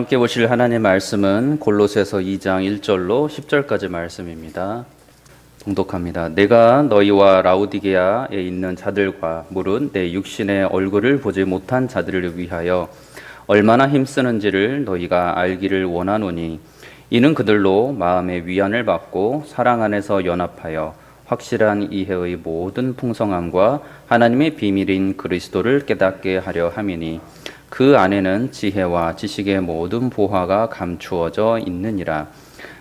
함께 보실 하나님의 말씀은 골로새서 2장 1절로 10절까지 말씀입니다. 봉독합니다. 내가 너희와 라오디게아에 있는 자들과 물은 내 육신의 얼굴을 보지 못한 자들을 위하여 얼마나 힘쓰는지를 너희가 알기를 원하노니, 이는 그들로 마음의 위안을 받고 사랑 안에서 연합하여 확실한 이해의 모든 풍성함과 하나님의 비밀인 그리스도를 깨닫게 하려 함이니, 그 안에는 지혜와 지식의 모든 보화가 감추어져 있느니라.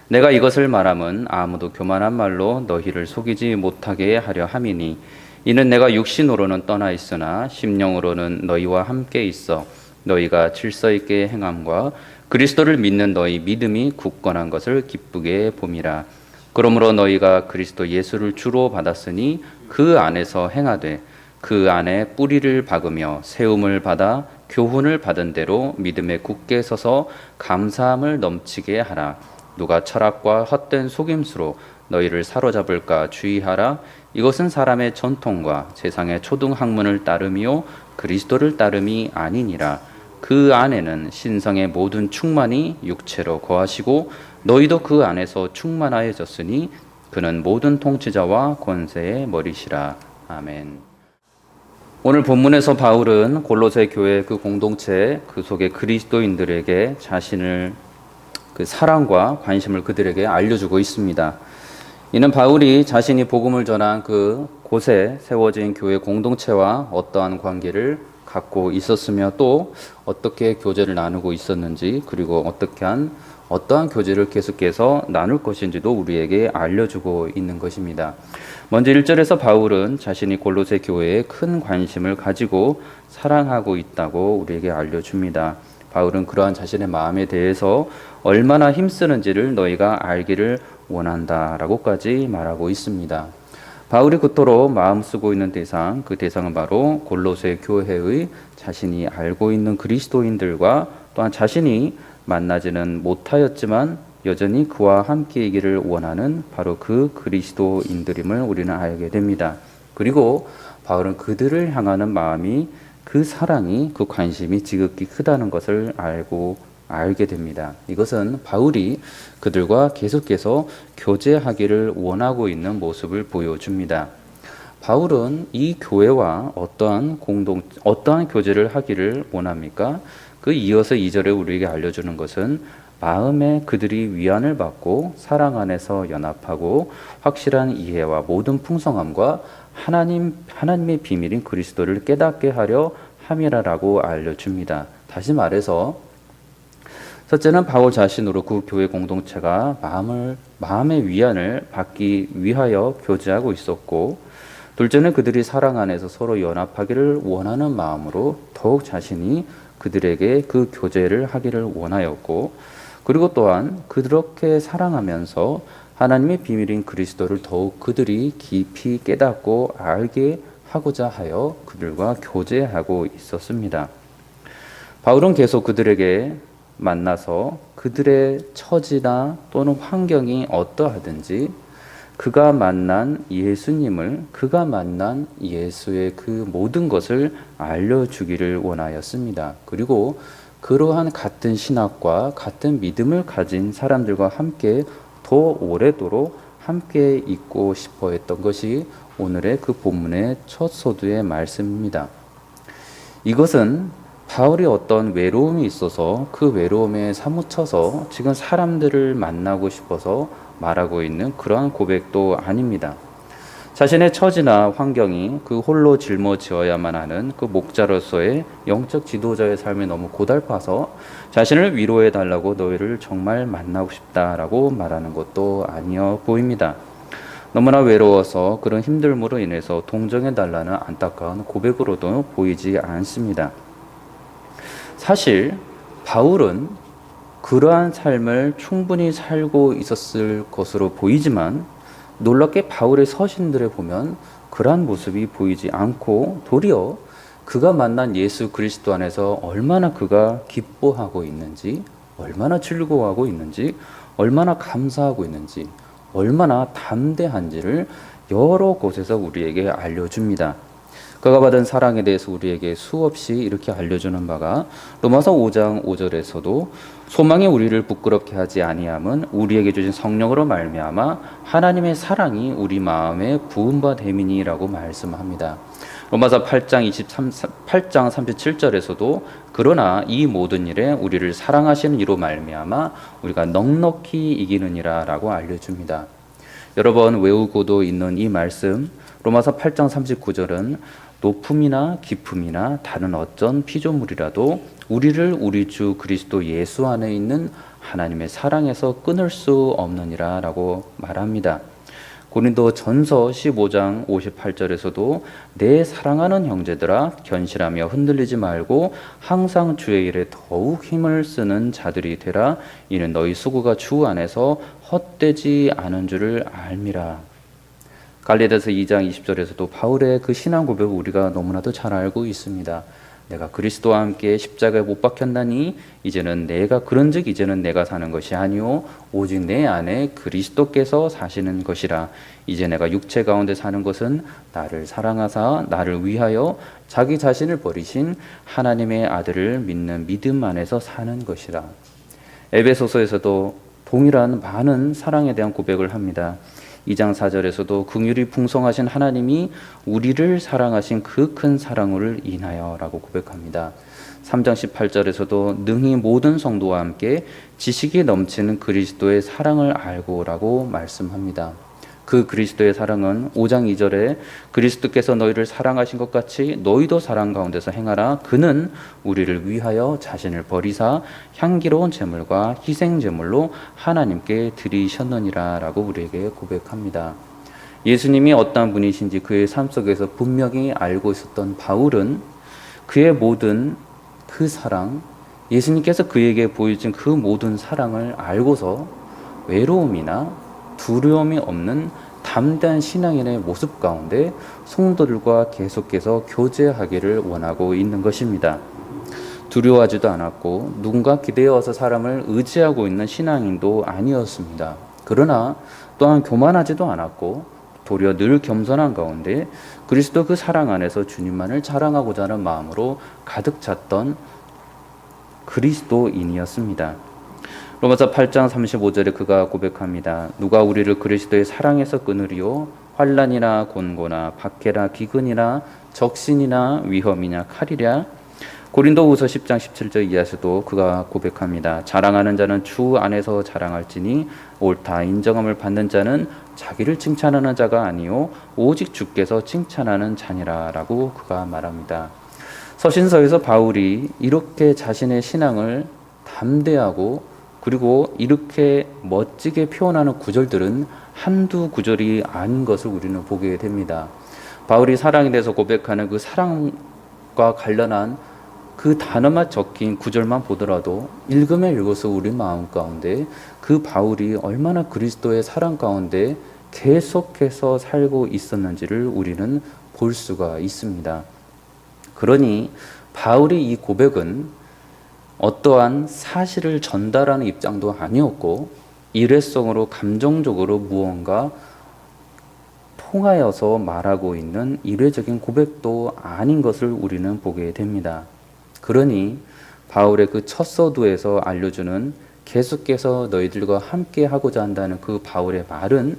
내가 이것을 말함은 아무도 교만한 말로 너희를 속이지 못하게 하려 함이니, 이는 내가 육신으로는 떠나 있으나 심령으로는 너희와 함께 있어 너희가 질서 있게 행함과 그리스도를 믿는 너희 믿음이 굳건한 것을 기쁘게 봄이라. 그러므로 너희가 그리스도 예수를 주로 받았으니 그 안에서 행하되 그 안에 뿌리를 박으며 세움을 받아 교훈을 받은 대로 믿음에 굳게 서서 감사함을 넘치게 하라. 누가 철학과 헛된 속임수로 너희를 사로잡을까 주의하라. 이것은 사람의 전통과 세상의 초등학문을 따름이요 그리스도를 따름이 아니니라. 그 안에는 신성의 모든 충만이 육체로 거하시고 너희도 그 안에서 충만하여졌으니 그는 모든 통치자와 권세의 머리시라. 아멘. 오늘 본문에서 바울은 골로새 교회 그 공동체 그 속의 그리스도인들에게 자신을 그 사랑과 관심을 그들에게 알려주고 있습니다. 이는 바울이 자신이 복음을 전한 그 곳에 세워진 교회 공동체와 어떠한 관계를 갖고 있었으며 또 어떻게 교제를 나누고 있었는지, 그리고 어떠한 교제를 계속해서 나눌 것인지도 우리에게 알려주고 있는 것입니다. 먼저 1절에서 바울은 자신이 골로새 교회에 큰 관심을 가지고 사랑하고 있다고 우리에게 알려줍니다. 바울은 그러한 자신의 마음에 대해서 얼마나 힘쓰는지를 너희가 알기를 원한다라고까지 말하고 있습니다. 바울이 그토록 마음 쓰고 있는 대상, 그 대상은 바로 골로새 교회의 자신이 알고 있는 그리스도인들과 또한 자신이 만나지는 못하였지만 여전히 그와 함께이기를 원하는 바로 그 그리스도인들임을 우리는 알게 됩니다. 그리고 바울은 그들을 향하는 마음이, 그 사랑이, 그 관심이 지극히 크다는 것을 알게 됩니다. 이것은 바울이 그들과 계속해서 교제하기를 원하고 있는 모습을 보여줍니다. 바울은 이 교회와 어떠한 교제를 하기를 원합니까? 그 이어서 2절에 우리에게 알려주는 것은 마음에 그들이 위안을 받고 사랑 안에서 연합하고 확실한 이해와 모든 풍성함과 하나님의 비밀인 그리스도를 깨닫게 하려 함이라라고 알려줍니다. 다시 말해서 첫째는 바울 자신으로 그 교회 공동체가 마음의 위안을 받기 위하여 교제하고 있었고, 둘째는 그들이 사랑 안에서 서로 연합하기를 원하는 마음으로 더욱 자신이 그들에게 그 교제를 하기를 원하였고, 그리고 또한 그렇게 사랑하면서 하나님의 비밀인 그리스도를 더욱 그들이 깊이 깨닫고 알게 하고자 하여 그들과 교제하고 있었습니다. 바울은 계속 그들에게 만나서 그들의 처지나 또는 환경이 어떠하든지 그가 만난 예수님을, 그가 만난 예수의 그 모든 것을 알려주기를 원하였습니다. 그리고 그러한 같은 신학과 같은 믿음을 가진 사람들과 함께 더 오래도록 함께 있고 싶어 했던 것이 오늘의 그 본문의 첫 소두의 말씀입니다. 이것은 바울이 어떤 외로움이 있어서 그 외로움에 사무쳐서 지금 사람들을 만나고 싶어서 말하고 있는 그러한 고백도 아닙니다. 자신의 처지나 환경이 그 홀로 짊어지어야만 하는 그 목자로서의 영적 지도자의 삶이 너무 고달파서 자신을 위로해 달라고 너희를 정말 만나고 싶다라고 말하는 것도 아니어 보입니다. 너무나 외로워서 그런 힘듦으로 인해서 동정해 달라는 안타까운 고백으로도 보이지 않습니다. 사실 바울은 그러한 삶을 충분히 살고 있었을 것으로 보이지만 놀랍게 바울의 서신들에 보면 그러한 모습이 보이지 않고 도리어 그가 만난 예수 그리스도 안에서 얼마나 그가 기뻐하고 있는지, 얼마나 즐거워하고 있는지, 얼마나 감사하고 있는지, 얼마나 담대한지를 여러 곳에서 우리에게 알려줍니다. 그가 받은 사랑에 대해서 우리에게 수없이 이렇게 알려주는 바가 로마서 5장 5절에서도 소망이 우리를 부끄럽게 하지 아니함은 우리에게 주신 성령으로 말미암아 하나님의 사랑이 우리 마음에 부은 바 됨이니라고 말씀합니다. 로마서 8장 37절에서도 그러나 이 모든 일에 우리를 사랑하시는 이로 말미암아 우리가 넉넉히 이기느니라 라고 알려줍니다. 여러 번 외우고도 있는 이 말씀, 로마서 8장 39절은 높음이나 깊음이나 다른 어떤 피조물이라도 우리를 우리 주 그리스도 예수 안에 있는 하나님의 사랑에서 끊을 수 없느니라 라고 말합니다. 고린도 전서 15장 58절에서도 내 사랑하는 형제들아 견실하며 흔들리지 말고 항상 주의 일에 더욱 힘을 쓰는 자들이 되라. 이는 너희 수고가 주 안에서 헛되지 않은 줄을 알미라. 갈라디아서 2장 20절에서도 바울의 그 신앙 고백을 우리가 너무나도 잘 알고 있습니다. 내가 그리스도와 함께 십자가에 못 박혔나니 이제는 내가 사는 것이 아니요 오직 내 안에 그리스도께서 사시는 것이라. 이제 내가 육체 가운데 사는 것은 나를 사랑하사 나를 위하여 자기 자신을 버리신 하나님의 아들을 믿는 믿음 안에서 사는 것이라. 에베소서에서도 동일한 많은 사랑에 대한 고백을 합니다. 2장 4절에서도 긍휼이 풍성하신 하나님이 우리를 사랑하신 그 큰 사랑을 인하여 라고 고백합니다. 3장 18절에서도 능히 모든 성도와 함께 지식이 넘치는 그리스도의 사랑을 알고 라고 말씀합니다. 그 그리스도의 사랑은 5장 2절에 그리스도께서 너희를 사랑하신 것 같이 너희도 사랑 가운데서 행하라. 그는 우리를 위하여 자신을 버리사 향기로운 제물과 희생 제물로 하나님께 드리셨느니라 라고 우리에게 고백합니다. 예수님이 어떠한 분이신지 그의 삶 속에서 분명히 알고 있었던 바울은 그의 모든 그 사랑, 예수님께서 그에게 보여준 그 모든 사랑을 알고서 외로움이나 두려움이 없는 담대한 신앙인의 모습 가운데 성도들과 계속해서 교제하기를 원하고 있는 것입니다. 두려워하지도 않았고 누군가 기대어서 사람을 의지하고 있는 신앙인도 아니었습니다. 그러나 또한 교만하지도 않았고 도리어 늘 겸손한 가운데 그리스도 그 사랑 안에서 주님만을 자랑하고자 하는 마음으로 가득 찼던 그리스도인이었습니다. 로마서 8장 35절에 그가 고백합니다. 누가 우리를 그리스도의 사랑에서 끊으리요? 환난이나 곤고나 박해나 기근이나 적신이나 위험이냐 칼이랴. 고린도후서 10장 17절 이하에서도 그가 고백합니다. 자랑하는 자는 주 안에서 자랑할지니 옳다 인정함을 받는 자는 자기를 칭찬하는 자가 아니요 오직 주께서 칭찬하는 자니라 라고 그가 말합니다. 서신서에서 바울이 이렇게 자신의 신앙을 담대하고 그리고 이렇게 멋지게 표현하는 구절들은 한두 구절이 아닌 것을 우리는 보게 됩니다. 바울이 사랑에 대해서 고백하는 그 사랑과 관련한 그 단어만 적힌 구절만 보더라도 읽으면 읽어서 우리 마음 가운데 그 바울이 얼마나 그리스도의 사랑 가운데 계속해서 살고 있었는지를 우리는 볼 수가 있습니다. 그러니 바울의 이 고백은 어떠한 사실을 전달하는 입장도 아니었고 일회성으로 감정적으로 무언가 통하여서 말하고 있는 일회적인 고백도 아닌 것을 우리는 보게 됩니다. 그러니 바울의 그 첫 서두에서 알려주는 계속해서 너희들과 함께 하고자 한다는 그 바울의 말은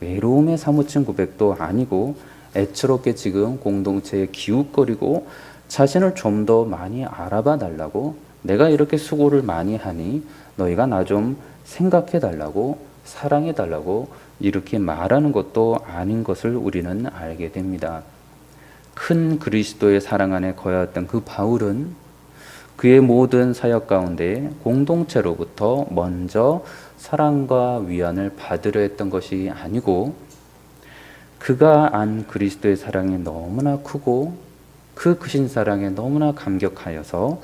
외로움에 사무친 고백도 아니고 애처롭게 지금 공동체에 기웃거리고 자신을 좀 더 많이 알아봐 달라고 내가 이렇게 수고를 많이 하니 너희가 나 좀 생각해 달라고 사랑해 달라고 이렇게 말하는 것도 아닌 것을 우리는 알게 됩니다. 큰 그리스도의 사랑 안에 거하였던 그 바울은 그의 모든 사역 가운데 공동체로부터 먼저 사랑과 위안을 받으려 했던 것이 아니고 그가 안 그리스도의 사랑이 너무나 크고 그 크신 사랑에 너무나 감격하여서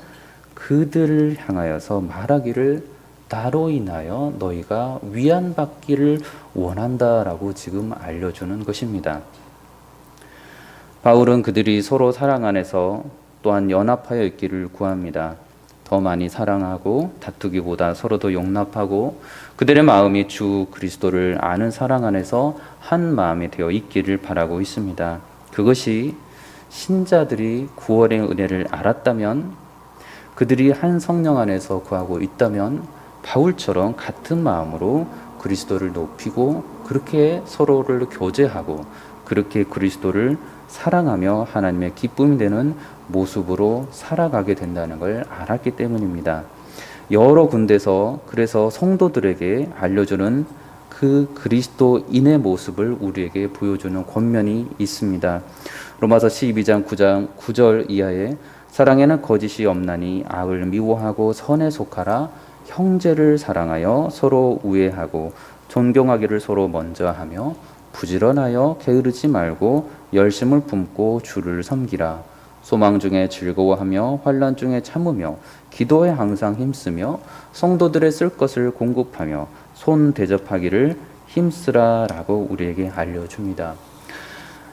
그들을 향하여서 말하기를 나로 인하여 너희가 위안받기를 원한다라고 지금 알려주는 것입니다. 바울은 그들이 서로 사랑 안에서 또한 연합하여 있기를 구합니다. 더 많이 사랑하고 다투기보다 서로 더 용납하고 그들의 마음이 주 그리스도를 아는 사랑 안에서 한 마음이 되어 있기를 바라고 있습니다. 그것이 신자들이 구원의 은혜를 알았다면, 그들이 한 성령 안에서 거하고 있다면 바울처럼 같은 마음으로 그리스도를 높이고 그렇게 서로를 교제하고 그렇게 그리스도를 사랑하며 하나님의 기쁨이 되는 모습으로 살아가게 된다는 걸 알았기 때문입니다. 여러 군데서 그래서 성도들에게 알려주는 그 그리스도인의 모습을 우리에게 보여주는 권면이 있습니다. 로마서 12장 9절 이하에 사랑에는 거짓이 없나니 악을 미워하고 선에 속하라. 형제를 사랑하여 서로 우애하고 존경하기를 서로 먼저 하며 부지런하여 게으르지 말고 열심을 품고 주를 섬기라. 소망 중에 즐거워하며 환난 중에 참으며 기도에 항상 힘쓰며 성도들의 쓸 것을 공급하며 손 대접하기를 힘쓰라라고 우리에게 알려줍니다.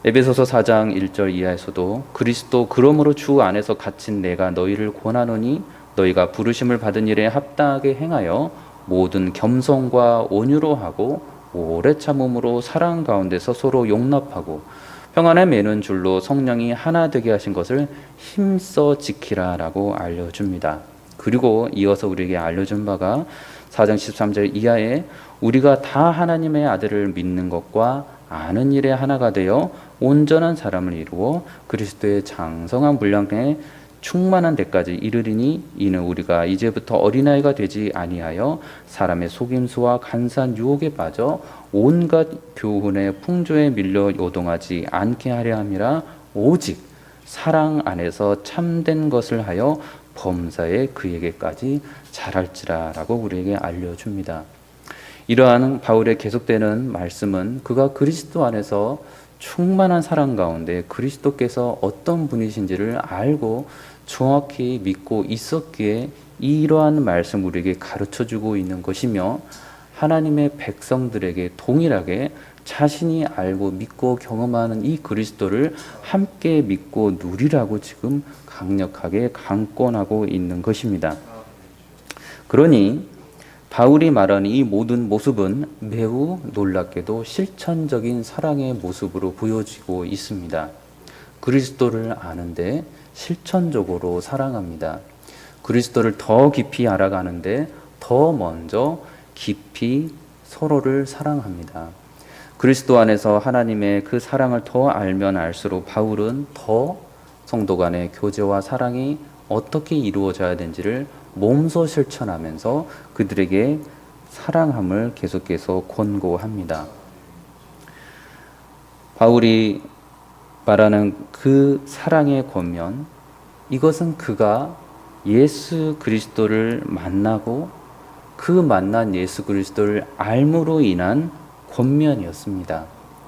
에베소서 4장 1절 이하에서도 그리스도 그러므로 주 안에서 갇힌 내가 너희를 권하노니 너희가 부르심을 받은 일에 합당하게 행하여 모든 겸손과 온유로 하고 오래 참음으로 사랑 가운데서 서로 용납하고 평안에 매는 줄로 성령이 하나 되게 하신 것을 힘써 지키라라고 알려줍니다. 그리고 이어서 우리에게 알려준 바가 4장 13절 이하에 우리가 다 하나님의 아들을 믿는 것과 아는 일에 하나가 되어 온전한 사람을 이루어 그리스도의 장성한 분량에 충만한 데까지 이르리니 이는 우리가 이제부터 어린아이가 되지 아니하여 사람의 속임수와 간사한 유혹에 빠져 온갖 교훈의 풍조에 밀려 요동하지 않게 하려 함이라. 오직 사랑 안에서 참된 것을 하여 범사에 그에게까지 자랄지라라고 우리에게 알려줍니다. 이러한 바울의 계속되는 말씀은 그가 그리스도 안에서 충만한 사랑 가운데 그리스도께서 어떤 분이신지를 알고 정확히 믿고 있었기에 이러한 말씀 우리에게 가르쳐주고 있는 것이며 하나님의 백성들에게 동일하게 자신이 알고 믿고 경험하는 이 그리스도를 함께 믿고 누리라고 지금 강력하게 강권하고 있는 것입니다. 그러니 바울이 말하는 이 모든 모습은 매우 놀랍게도 실천적인 사랑의 모습으로 보여지고 있습니다. 그리스도를 아는데 실천적으로 사랑합니다. 그리스도를 더 깊이 알아가는데 더 먼저 깊이 서로를 사랑합니다. 그리스도 안에서 하나님의 그 사랑을 더 알면 알수록 바울은 더 성도 간의 교제와 사랑이 어떻게 이루어져야 되는지를 몸소 실천하면서 그들에게 사랑함을 계속해서 권고합니다. 바울이 말하는 그 사랑의 권면, 이것은 그가 예수 그리스도를 만나고 그 만난 예수 그리스도를 알므로 인한 권면이었습니다.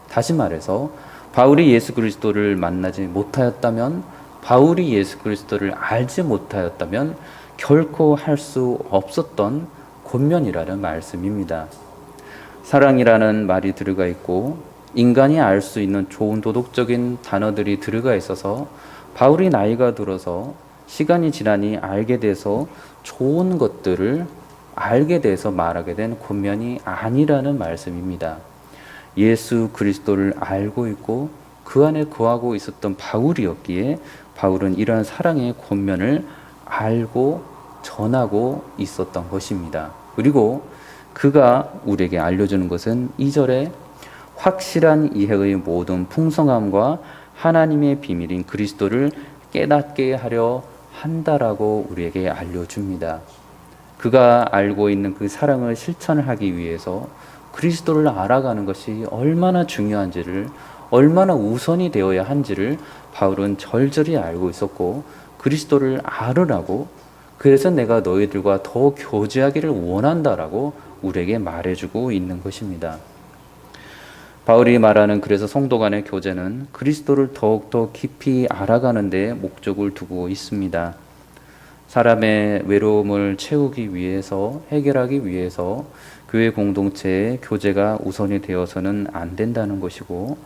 다시 말해서 바울이 예수 그리스도를 만나지 못하였다면, 바울이 예수 그리스도를 알지 못하였다면 결코 할 수 없었던 권면이라는 말씀입니다. 사랑이라는 말이 들어가 있고 인간이 알 수 있는 좋은 도덕적인 단어들이 들어가 있어서 바울이 나이가 들어서 시간이 지나니 알게 돼서 좋은 것들을 알게 돼서 말하게 된 권면이 아니라는 말씀입니다. 예수 그리스도를 알고 있고 그 안에 거하고 있었던 바울이었기에 바울은 이러한 사랑의 권면을 알고 전하고 있었던 것입니다. 그리고 그가 우리에게 알려주는 것은 2절에 확실한 이해의 모든 풍성함과 하나님의 비밀인 그리스도를 깨닫게 하려 한다라고 우리에게 알려줍니다. 그가 알고 있는 그 사랑을 실천하기 위해서 그리스도를 알아가는 것이 얼마나 중요한지를, 얼마나 우선이 되어야 한지를 바울은 절절히 알고 있었고, 그리스도를 알으라고, 그래서 내가 너희들과 더 교제하기를 원한다라고 우리에게 말해주고 있는 것입니다. 바울이 말하는 그래서 성도 간의 교제는 그리스도를 더욱더 깊이 알아가는 데 목적을 두고 있습니다. 사람의 외로움을 채우기 위해서, 해결하기 위해서 교회 공동체의 교제가 우선이 되어서는 안 된다는 것이고,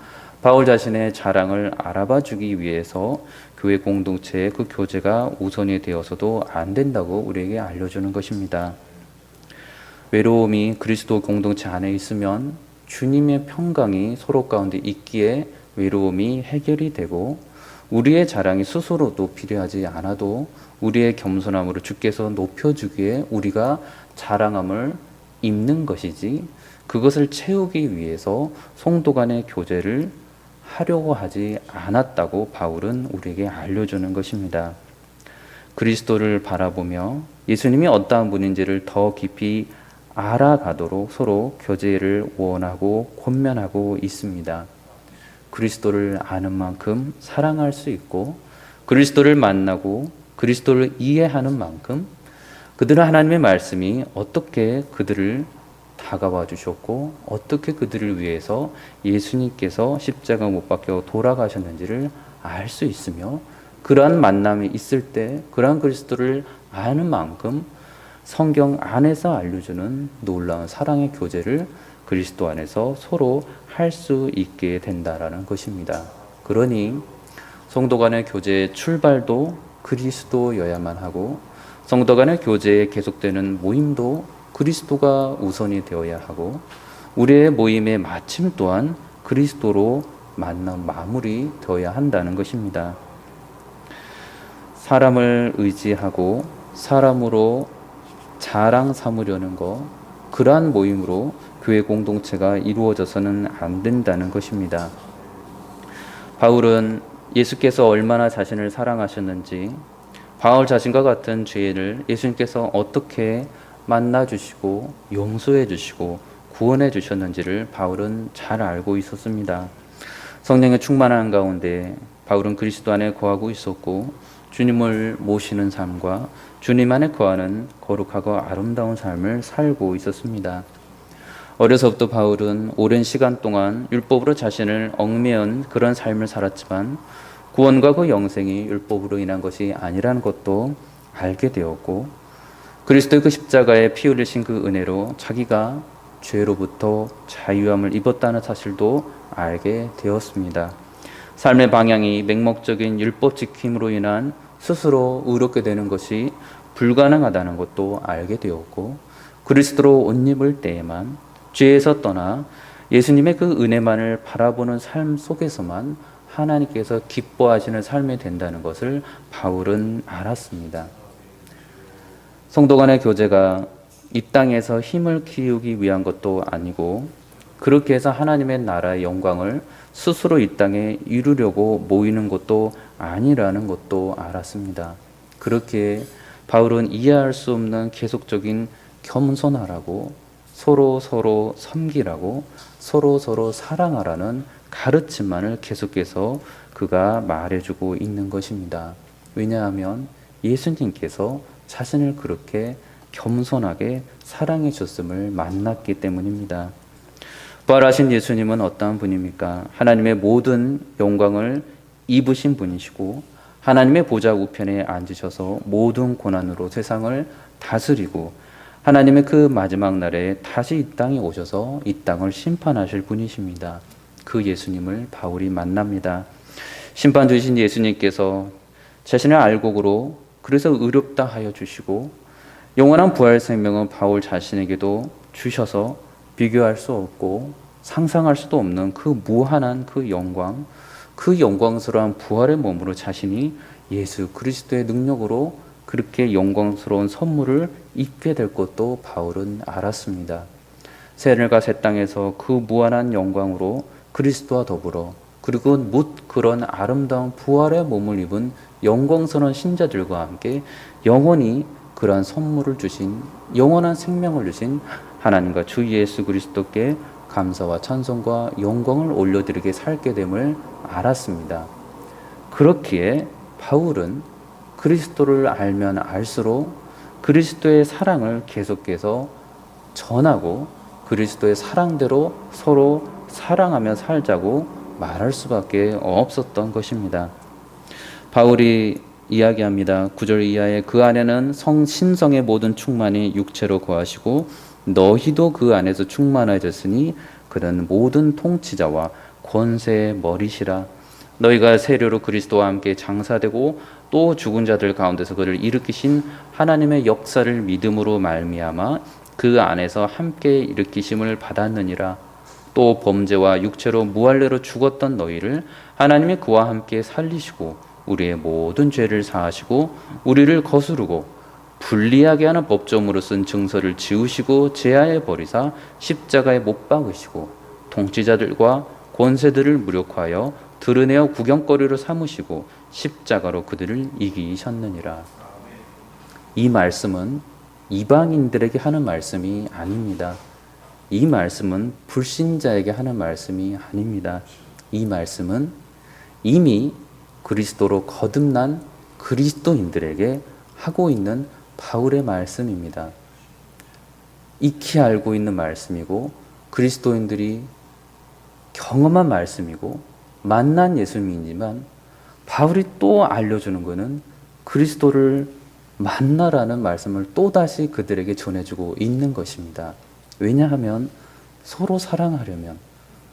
바울 자신의 자랑을 알아봐 주기 위해서 교회 공동체의 그 교제가 우선이 되어서도 안 된다고 우리에게 알려주는 것입니다. 외로움이 그리스도 공동체 안에 있으면 주님의 평강이 서로 가운데 있기에 외로움이 해결이 되고, 우리의 자랑이 스스로도 필요하지 않아도 우리의 겸손함으로 주께서 높여주기에 우리가 자랑함을 입는 것이지, 그것을 채우기 위해서 성도 간의 교제를 하려고 하지 않았다고 바울은 우리에게 알려주는 것입니다. 그리스도를 바라보며 예수님이 어떠한 분인지를 더 깊이 알아가도록 서로 교제를 원하고 권면하고 있습니다. 그리스도를 아는 만큼 사랑할 수 있고, 그리스도를 만나고 그리스도를 이해하는 만큼 그들은 하나님의 말씀이 어떻게 그들을 다가와 주셨고 어떻게 그들을 위해서 예수님께서 십자가 못 박혀 돌아가셨는지를 알 수 있으며, 그러한 만남이 있을 때 그러한 그리스도를 아는 만큼 성경 안에서 알려주는 놀라운 사랑의 교제를 그리스도 안에서 서로 할 수 있게 된다라는 것입니다. 그러니 성도 간의 교제의 출발도 그리스도여야만 하고, 성도 간의 교제에 계속되는 모임도 그리스도가 우선이 되어야 하고, 우리의 모임의 마침 또한 그리스도로 만남 마무리 되어야 한다는 것입니다. 사람을 의지하고 사람으로 자랑 삼으려는 것, 그러한 모임으로 교회 공동체가 이루어져서는 안 된다는 것입니다. 바울은 예수께서 얼마나 자신을 사랑하셨는지, 바울 자신과 같은 죄인을 예수님께서 어떻게 만나주시고 용서해 주시고 구원해 주셨는지를 바울은 잘 알고 있었습니다. 성령의 충만한 가운데 바울은 그리스도 안에 거하고 있었고, 주님을 모시는 삶과 주님 안에 거하는 거룩하고 아름다운 삶을 살고 있었습니다. 어려서부터 바울은 오랜 시간 동안 율법으로 자신을 얽매은 그런 삶을 살았지만, 구원과 그 영생이 율법으로 인한 것이 아니라는 것도 알게 되었고, 그리스도의 그 십자가에 피 흘리신 그 은혜로 자기가 죄로부터 자유함을 입었다는 사실도 알게 되었습니다. 삶의 방향이 맹목적인 율법 지킴으로 인한 스스로 의롭게 되는 것이 불가능하다는 것도 알게 되었고, 그리스도로 옷 입을 때에만 죄에서 떠나 예수님의 그 은혜만을 바라보는 삶 속에서만 하나님께서 기뻐하시는 삶이 된다는 것을 바울은 알았습니다. 성도 간의 교제가 이 땅에서 힘을 키우기 위한 것도 아니고, 그렇게 해서 하나님의 나라의 영광을 스스로 이 땅에 이루려고 모이는 것도 아니라는 것도 알았습니다. 그렇게 바울은 이해할 수 없는 계속적인 겸손하라고, 서로 섬기라고, 서로 사랑하라는 가르침만을 계속해서 그가 말해주고 있는 것입니다. 왜냐하면 예수님께서 자신을 그렇게 겸손하게 사랑해 주셨음을 만났기 때문입니다. 부활하신 예수님은 어떠한 분입니까? 하나님의 모든 영광을 입으신 분이시고, 하나님의 보좌 우편에 앉으셔서 모든 고난으로 세상을 다스리고, 하나님의 그 마지막 날에 다시 이 땅에 오셔서 이 땅을 심판하실 분이십니다. 그 예수님을 바울이 만납니다. 심판 주신 예수님께서 자신의 알곡으로 그래서 의롭다 하여 주시고, 영원한 부활 생명은 바울 자신에게도 주셔서 비교할 수 없고 상상할 수도 없는 그 무한한 그 영광, 그 영광스러운 부활의 몸으로 자신이 예수 그리스도의 능력으로 그렇게 영광스러운 선물을 입게 될 것도 바울은 알았습니다. 새하늘과 새 땅에서 그 무한한 영광으로 그리스도와 더불어, 그리고 묻 그런 아름다운 부활의 몸을 입은 영광스러운 신자들과 함께 영원히 그러한 선물을 주신, 영원한 생명을 주신 하나님과 주 예수 그리스도께 감사와 찬송과 영광을 올려드리게 살게 됨을 알았습니다. 그렇기에 바울은 그리스도를 알면 알수록 그리스도의 사랑을 계속해서 전하고, 그리스도의 사랑대로 서로 사랑하며 살자고 말할 수밖에 없었던 것입니다. 바울이 이야기합니다. 9절 이하에 그 안에는 신성의 모든 충만이 육체로 거하시고 너희도 그 안에서 충만해졌으니 그는 모든 통치자와 권세의 머리시라. 너희가 세례로 그리스도와 함께 장사되고 또 죽은 자들 가운데서 그를 일으키신 하나님의 역사를 믿음으로 말미암아 그 안에서 함께 일으키심을 받았느니라. 또 범죄와 육체로 무할례로 죽었던 너희를 하나님이 그와 함께 살리시고 우리의 모든 죄를 사하시고 우리를 거스르고 불리하게 하는 법조문으로 쓴 증서를 지우시고 제하에 버리사 십자가에 못 박으시고 통치자들과 권세들을 무력화하여 드러내어 구경거리로 삼으시고 십자가로 그들을 이기셨느니라. 이 말씀은 이방인들에게 하는 말씀이 아닙니다. 이 말씀은 불신자에게 하는 말씀이 아닙니다. 이 말씀은 이미 그리스도로 거듭난 그리스도인들에게 하고 있는 바울의 말씀입니다. 익히 알고 있는 말씀이고 그리스도인들이 경험한 말씀이고 만난 예수님이지만 바울이 또 알려주는 것은 그리스도를 만나라는 말씀을 또다시 그들에게 전해주고 있는 것입니다. 왜냐하면 서로 사랑하려면,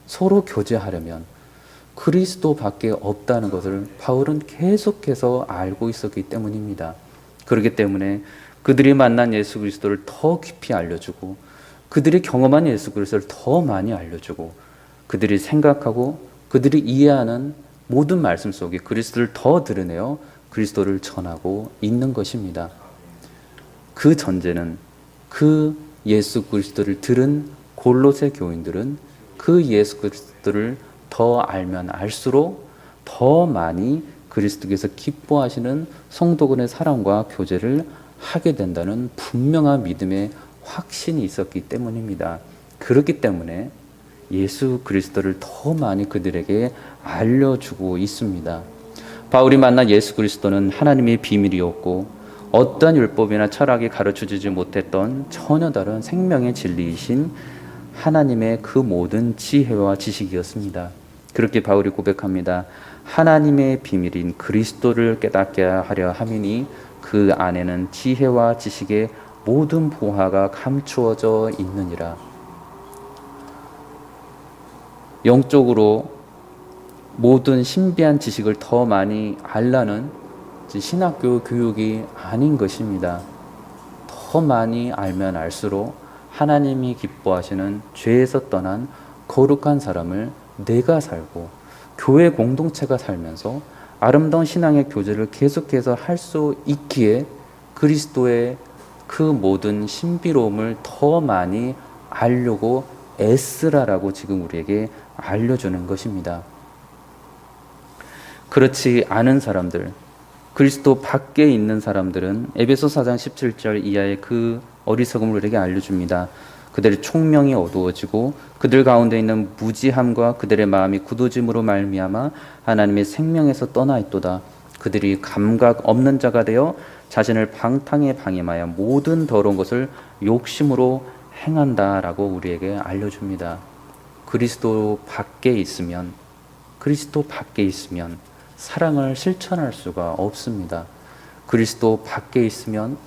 서로 교제하려면 그리스도밖에 없다는 것을 바울은 계속해서 알고 있었기 때문입니다. 그렇기 때문에 그들이 만난 예수 그리스도를 더 깊이 알려주고 그들이 경험한 예수 그리스도를 더 많이 알려주고 그들이 생각하고 그들이 이해하는 모든 말씀 속에 그리스도를 더 드러내어 그리스도를 전하고 있는 것입니다. 그 전제는 그 예수 그리스도를 들은 골로새 교인들은 그 예수 그리스도를 더 알면 알수록 더 많이 그리스도께서 기뻐하시는 성도간의 사랑과 교제를 하게 된다는 분명한 믿음의 확신이 있었기 때문입니다. 그렇기 때문에 예수 그리스도를 더 많이 그들에게 알려주고 있습니다. 바울이 만난 예수 그리스도는 하나님의 비밀이었고 어떠한 율법이나 철학이 가르쳐주지 못했던 전혀 다른 생명의 진리이신 하나님의 그 모든 지혜와 지식이었습니다. 그렇게 바울이 고백합니다. 하나님의 비밀인 그리스도를 깨닫게 하려 함이니 그 안에는 지혜와 지식의 모든 보화가 감추어져 있느니라. 영적으로 모든 신비한 지식을 더 많이 알라는 신학교 교육이 아닌 것입니다. 더 많이 알면 알수록 하나님이 기뻐하시는 죄에서 떠난 거룩한 사람을 내가 살고 교회 공동체가 살면서 아름다운 신앙의 교제를 계속해서 할 수 있기에 그리스도의 그 모든 신비로움을 더 많이 알려고 애쓰라라고 지금 우리에게 알려주는 것입니다. 그렇지 않은 사람들, 그리스도 밖에 있는 사람들은 에베소 4장 17절 이하의 그 어리석음을 우리에게 알려줍니다. 그들의 총명이 어두워지고 그들 가운데 있는 무지함과 그들의 마음이 굳어짐으로 말미암아 하나님의 생명에서 떠나 있도다. 그들이 감각 없는 자가 되어 자신을 방탕에 방임하여 모든 더러운 것을 욕심으로 행한다라고 우리에게 알려줍니다. 그리스도 밖에 있으면 사랑을 실천할 수가 없습니다. 그리스도 밖에 있으면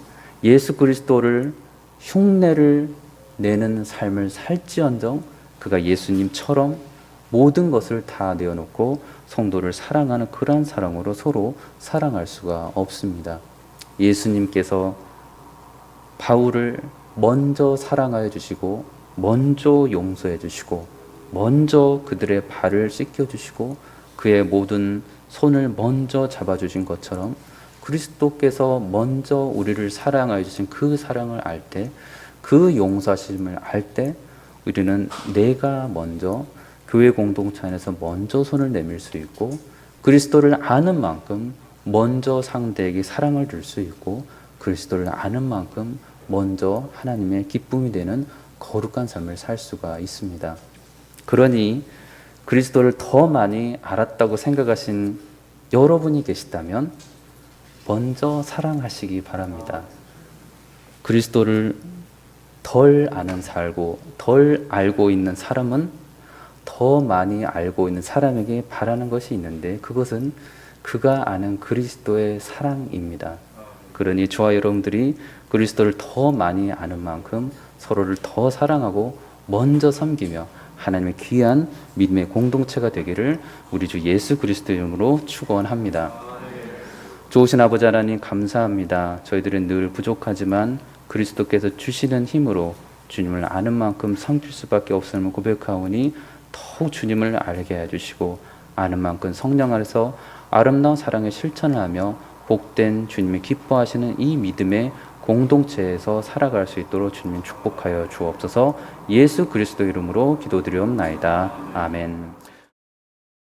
예수 그리스도를 흉내를 내는 삶을 살지언정 그가 예수님처럼 모든 것을 다 내어놓고 성도를 사랑하는 그러한 사랑으로 서로 사랑할 수가 없습니다. 예수님께서 바울을 먼저 사랑하여 주시고 먼저 용서해 주시고 먼저 그들의 발을 씻겨 주시고 그의 모든 손을 먼저 잡아주신 것처럼 그리스도께서 먼저 우리를 사랑하여 주신 그 사랑을 알 때, 그 용서하심을 알 때 우리는 내가 먼저 교회 공동체 안에서 먼저 손을 내밀 수 있고 그리스도를 아는 만큼 먼저 상대에게 사랑을 줄 수 있고 그리스도를 아는 만큼 먼저 하나님의 기쁨이 되는 거룩한 삶을 살 수가 있습니다. 그러니 그리스도를 더 많이 알았다고 생각하신 여러분이 계시다면 먼저 사랑하시기 바랍니다. 그리스도를 덜 아는 살고 덜 알고 있는 사람은 더 많이 알고 있는 사람에게 바라는 것이 있는데 그것은 그가 아는 그리스도의 사랑입니다. 그러니 저와 여러분들이 그리스도를 더 많이 아는 만큼 서로를 더 사랑하고 먼저 섬기며 하나님의 귀한 믿음의 공동체가 되기를 우리 주 예수 그리스도의 이름으로 축원합니다. 좋으신 아버지 하나님 감사합니다. 저희들은 늘 부족하지만 그리스도께서 주시는 힘으로 주님을 아는 만큼 섬길 수밖에 없음을 고백하오니 더욱 주님을 알게 해주시고 아는 만큼 성령 안에서 아름다운 사랑의 실천을 하며 복된 주님이 기뻐하시는 이 믿음의 공동체에서 살아갈 수 있도록 주님 축복하여 주옵소서. 예수 그리스도 이름으로 기도드리옵나이다. 아멘.